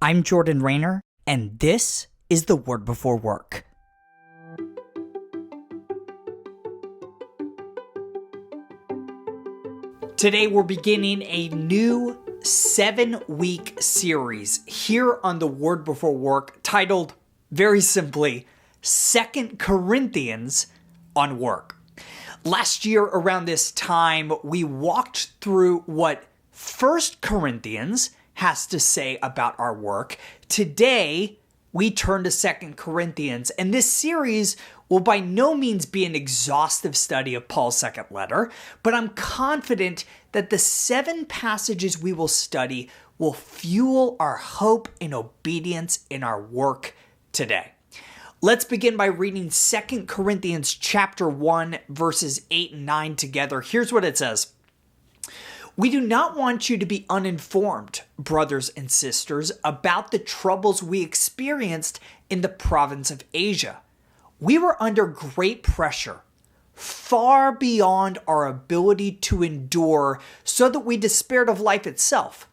I'm Jordan Rayner, and this is the Word Before Work. Today we're beginning a new 7-week series here on the Word Before Work titled, very simply, 2 Corinthians on Work. Last year around this time, we walked through what 1 Corinthians has to say about our work. Today, we turn to 2 Corinthians, and this series will by no means be an exhaustive study of Paul's second letter, but I'm confident that the 7 passages we will study will fuel our hope and obedience in our work today. Let's begin by reading 2 Corinthians chapter 1, verses 8 and 9 together. Here's what it says. We do not want you to be uninformed, brothers and sisters, about the troubles we experienced in the province of Asia. We were under great pressure, far beyond our ability to endure, so that we despaired of life itself.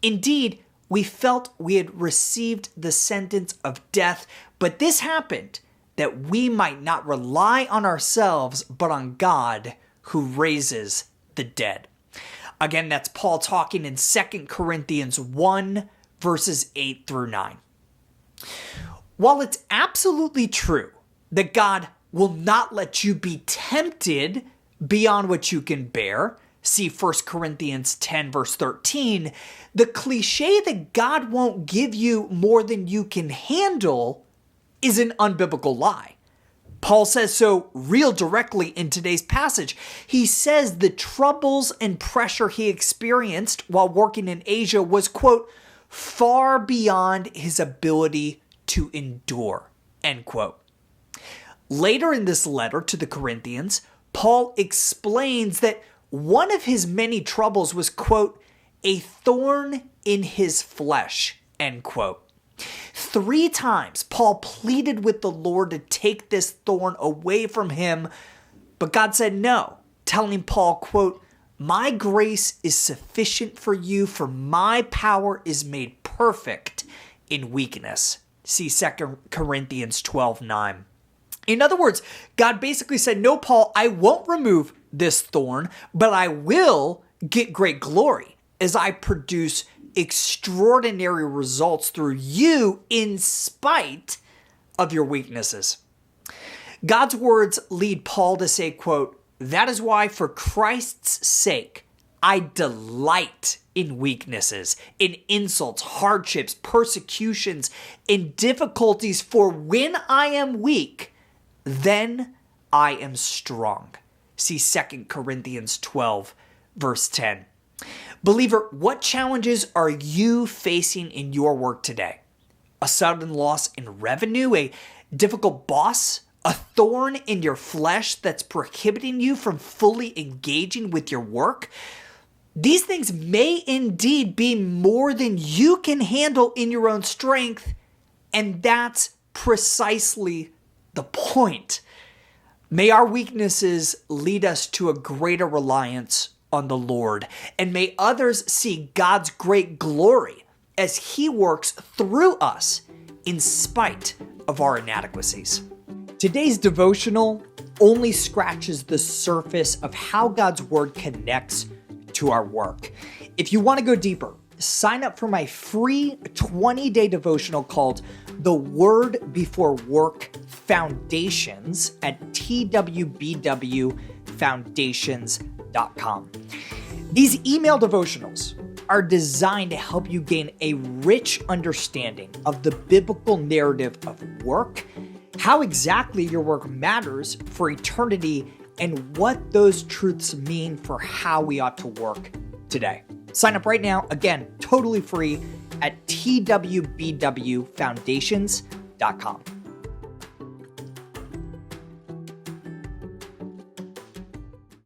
Indeed, we felt we had received the sentence of death, but this happened that we might not rely on ourselves, but on God who raises the dead. Again, that's Paul talking in 2 Corinthians 1, verses 8 through 9. While it's absolutely true that God will not let you be tempted beyond what you can bear, see 1 Corinthians 10, verse 13, the cliche that God won't give you more than you can handle is an unbiblical lie. Paul says so real directly in today's passage. He says the troubles and pressure he experienced while working in Asia was, quote, far beyond his ability to endure, end quote. Later in this letter to the Corinthians, Paul explains that one of his many troubles was, quote, a thorn in his flesh, end quote. 3 times, Paul pleaded with the Lord to take this thorn away from him, but God said no, telling Paul, quote, my grace is sufficient for you, for my power is made perfect in weakness. See 2 Corinthians 12:9. In other words, God basically said, no, Paul, I won't remove this thorn, but I will get great glory as I produce extraordinary results through you in spite of your weaknesses. God's words lead Paul to say, quote, that is why for Christ's sake, I delight in weaknesses, in insults, hardships, persecutions, in difficulties, for when I am weak, then I am strong. See 2 Corinthians 12, verse 10. Believer, what challenges are you facing in your work today? A sudden loss in revenue, a difficult boss, a thorn in your flesh that's prohibiting you from fully engaging with your work? These things may indeed be more than you can handle in your own strength, and that's precisely the point. May our weaknesses lead us to a greater reliance on the Lord, and may others see God's great glory as He works through us in spite of our inadequacies. Today's devotional only scratches the surface of how God's Word connects to our work. If you want to go deeper, sign up for my free 20-day devotional called The Word Before Work Foundations at twbwfoundations.com. These email devotionals are designed to help you gain a rich understanding of the biblical narrative of work, how exactly your work matters for eternity, and what those truths mean for how we ought to work today. Sign up right now, again, totally free at twbwfoundations.com.